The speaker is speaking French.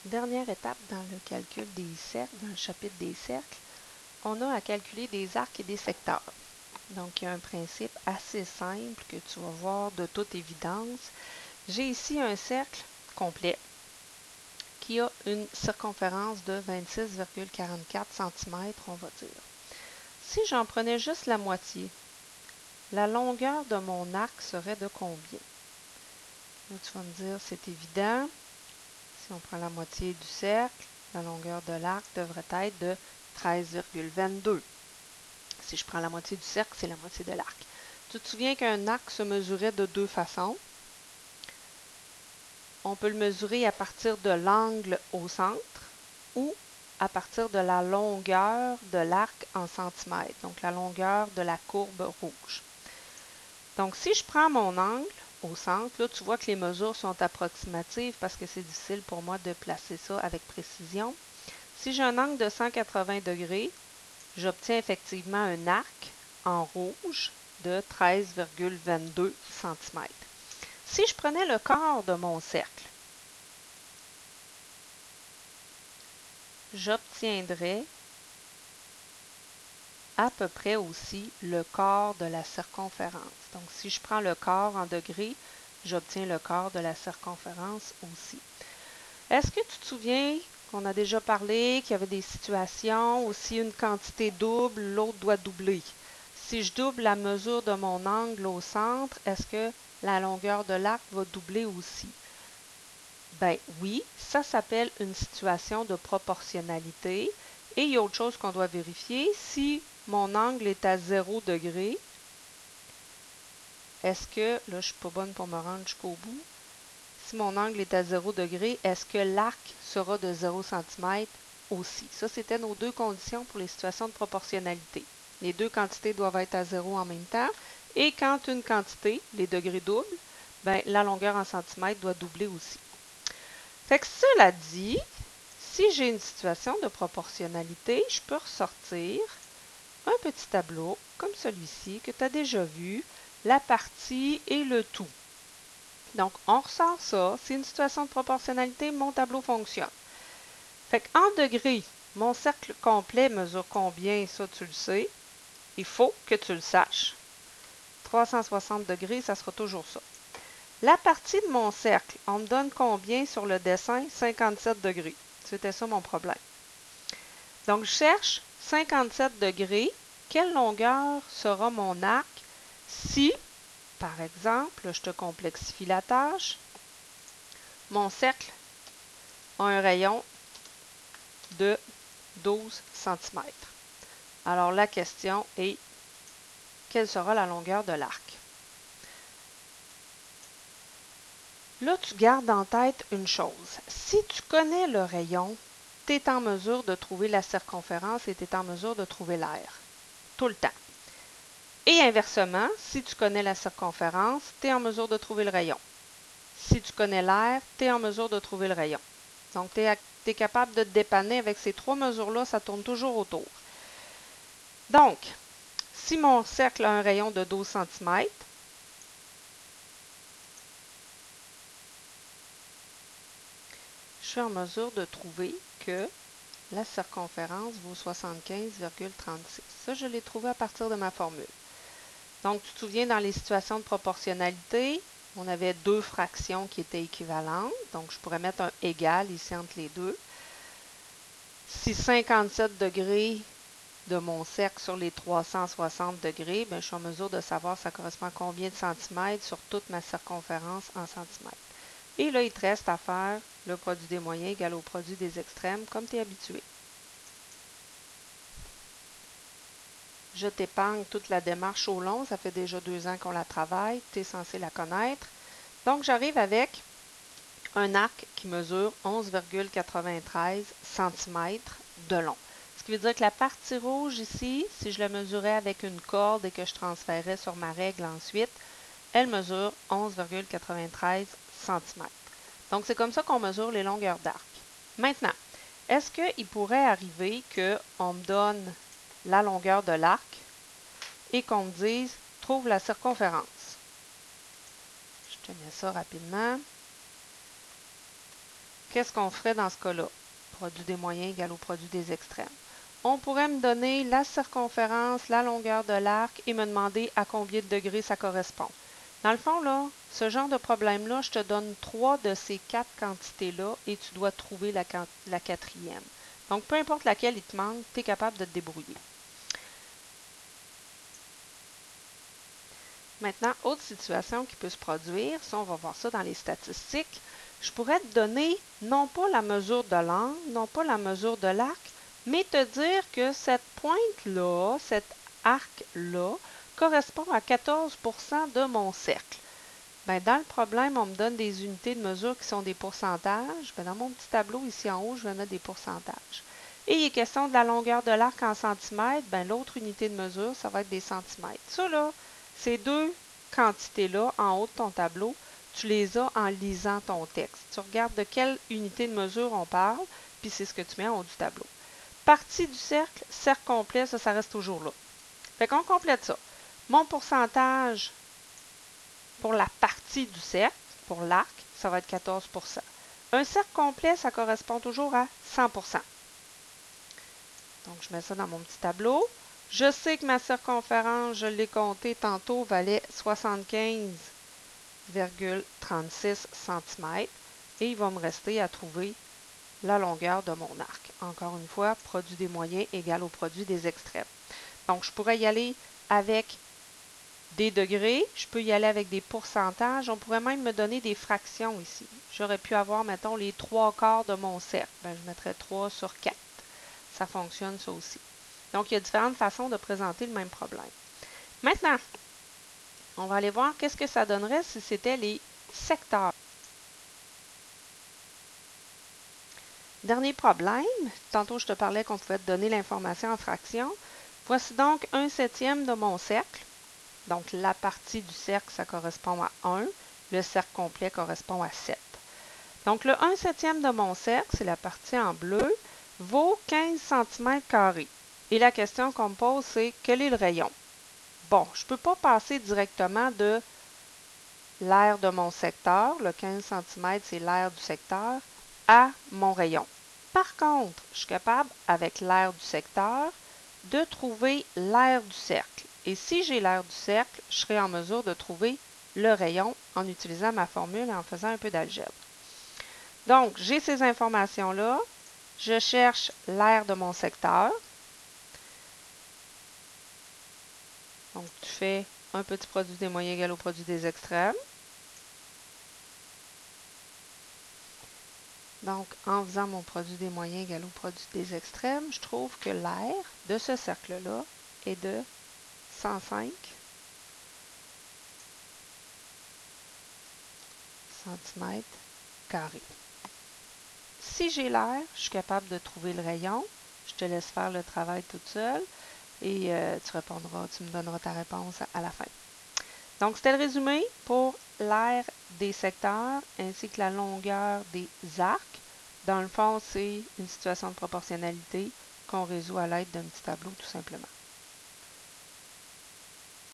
Dernière étape dans le calcul des cercles, dans le chapitre des cercles, on a à calculer des arcs et des secteurs. Donc, il y a un principe assez simple que tu vas voir de toute évidence. J'ai ici un cercle complet qui a une circonférence de 26,44 cm, on va dire. Si j'en prenais juste la moitié, la longueur de mon arc serait de combien? Là, tu vas me dire, c'est évident. Si on prend la moitié du cercle, la longueur de l'arc devrait être de 13,22. Si je prends la moitié du cercle, c'est la moitié de l'arc. Tu te souviens qu'un arc se mesurait de deux façons. On peut le mesurer à partir de l'angle au centre ou à partir de la longueur de l'arc en centimètres, donc la longueur de la courbe rouge. Donc, si je prends mon angle au centre, là, tu vois que les mesures sont approximatives parce que c'est difficile pour moi de placer ça avec précision. Si j'ai un angle de 180 degrés, j'obtiens effectivement un arc en rouge de 13,22 cm. Si je prenais le quart de mon cercle, j'obtiendrais à peu près aussi le quart de la circonférence. Donc, si je prends le quart en degrés, j'obtiens le quart de la circonférence aussi. Est-ce que tu te souviens qu'on a déjà parlé qu'il y avait des situations où si une quantité double, l'autre doit doubler? Si je double la mesure de mon angle au centre, est-ce que la longueur de l'arc va doubler aussi? Ben oui, ça s'appelle une situation de proportionnalité. Et il y a autre chose qu'on doit vérifier. Si mon angle est à 0 degré, est-ce que, là je ne suis pas bonne pour me rendre jusqu'au bout, si mon angle est à 0 degré, est-ce que l'arc sera de 0 cm aussi? Ça, c'était nos deux conditions pour les situations de proportionnalité. Les deux quantités doivent être à 0 en même temps. Et quand une quantité, les degrés doublent, ben, la longueur en centimètres doit doubler aussi. Fait que cela dit, si j'ai une situation de proportionnalité, je peux ressortir un petit tableau comme celui-ci que tu as déjà vu, la partie et le tout. Donc, on ressort ça. C'est une situation de proportionnalité, mon tableau fonctionne. Fait qu'en degrés, mon cercle complet mesure combien, ça tu le sais. Il faut que tu le saches. 360 degrés, ça sera toujours ça. La partie de mon cercle, on me donne combien sur le dessin? 57 degrés. C'était ça mon problème. Donc, je cherche 57 degrés. Quelle longueur sera mon arc si, par exemple, je te complexifie la tâche, mon cercle a un rayon de 12 cm. Alors, la question est, quelle sera la longueur de l'arc? Là, tu gardes en tête une chose. Si tu connais le rayon, tu es en mesure de trouver la circonférence et tu es en mesure de trouver l'aire. Tout le temps. Et inversement, si tu connais la circonférence, tu es en mesure de trouver le rayon. Si tu connais l'aire, tu es en mesure de trouver le rayon. Donc, tu es capable de te dépanner avec ces trois mesures-là, ça tourne toujours autour. Donc, si mon cercle a un rayon de 12 cm, je suis en mesure de trouver que la circonférence vaut 75,36. Ça, je l'ai trouvé à partir de ma formule. Donc, tu te souviens, dans les situations de proportionnalité, on avait deux fractions qui étaient équivalentes. Donc, je pourrais mettre un égal ici entre les deux. Si 57 degrés de mon cercle sur les 360 degrés, bien, je suis en mesure de savoir ça correspond à combien de centimètres sur toute ma circonférence en centimètres. Et là, il te reste à faire le produit des moyens égal au produit des extrêmes, comme tu es habitué. Je t'épargne toute la démarche au long, ça fait déjà 2 ans qu'on la travaille, tu es censé la connaître. Donc, j'arrive avec un arc qui mesure 11,93 cm de long. Ce qui veut dire que la partie rouge ici, si je la mesurais avec une corde et que je transférais sur ma règle ensuite, elle mesure 11,93 cm. Donc, c'est comme ça qu'on mesure les longueurs d'arc. Maintenant, est-ce qu'il pourrait arriver qu'on me donne la longueur de l'arc et qu'on me dise « Trouve la circonférence ». Je te mets ça rapidement. qu'est-ce qu'on ferait dans ce cas-là? Produit des moyens égale au produit des extrêmes. On pourrait me donner la circonférence, la longueur de l'arc et me demander à combien de degrés ça correspond. Dans le fond, là, ce genre de problème-là, je te donne 3 de ces 4 quantités-là et tu dois trouver la 4e. Donc, peu importe laquelle il te manque, tu es capable de te débrouiller. Maintenant, autre situation qui peut se produire, ça on va voir ça dans les statistiques, je pourrais te donner non pas la mesure de l'angle, non pas la mesure de l'arc, mais te dire que cette pointe-là, cet arc-là, correspond à 14% de mon cercle. Bien, dans le problème, on me donne des unités de mesure qui sont des pourcentages. Bien, dans mon petit tableau ici en haut, je vais mettre des pourcentages. Et il est question de la longueur de l'arc en centimètres. Bien, l'autre unité de mesure, ça va être des centimètres. Ça, là, ces deux quantités-là, en haut de ton tableau, tu les as en lisant ton texte. Tu regardes de quelle unité de mesure on parle, puis c'est ce que tu mets en haut du tableau. Partie du cercle, cercle complet, ça reste toujours là. Fait qu'on complète ça. Mon pourcentage pour la partie du cercle, pour l'arc, ça va être 14%. Un cercle complet, ça correspond toujours à 100%. Donc, je mets ça dans mon petit tableau. Je sais que ma circonférence, je l'ai compté tantôt, valait 75,36 cm. Et il va me rester à trouver la longueur de mon arc. Encore une fois, produit des moyens égale au produit des extrêmes. Donc, je pourrais y aller avec des degrés, je peux y aller avec des pourcentages. On pourrait même me donner des fractions ici. J'aurais pu avoir, mettons, les 3/4 de mon cercle. Bien, je mettrais 3 sur 4. Ça fonctionne, ça aussi. Donc, il y a différentes façons de présenter le même problème. Maintenant, on va aller voir qu'est-ce que ça donnerait si c'était les secteurs. Dernier problème, tantôt je te parlais qu'on pouvait te donner l'information en fractions. Voici donc 1/7 de mon cercle. Donc, la partie du cercle, ça correspond à 1. Le cercle complet correspond à 7. Donc, le 1/7 de mon cercle, c'est la partie en bleu, vaut 15 cm². Et la question qu'on me pose, c'est quel est le rayon? Bon, je ne peux pas passer directement de l'aire de mon secteur, le 15 cm, c'est l'aire du secteur, à mon rayon. Par contre, je suis capable, avec l'aire du secteur, de trouver l'aire du cercle. Et si j'ai l'aire du cercle, je serai en mesure de trouver le rayon en utilisant ma formule et en faisant un peu d'algèbre. Donc, j'ai ces informations-là. Je cherche l'aire de mon secteur. Donc, tu fais un petit produit des moyens égal au produit des extrêmes. Donc, en faisant mon produit des moyens égal au produit des extrêmes, je trouve que l'aire de ce cercle-là est de 105 cm². Si j'ai l'aire, je suis capable de trouver le rayon. Je te laisse faire le travail toute seule et tu me donneras ta réponse à la fin. Donc, c'était le résumé pour l'aire des secteurs ainsi que la longueur des arcs. Dans le fond, c'est une situation de proportionnalité qu'on résout à l'aide d'un petit tableau tout simplement.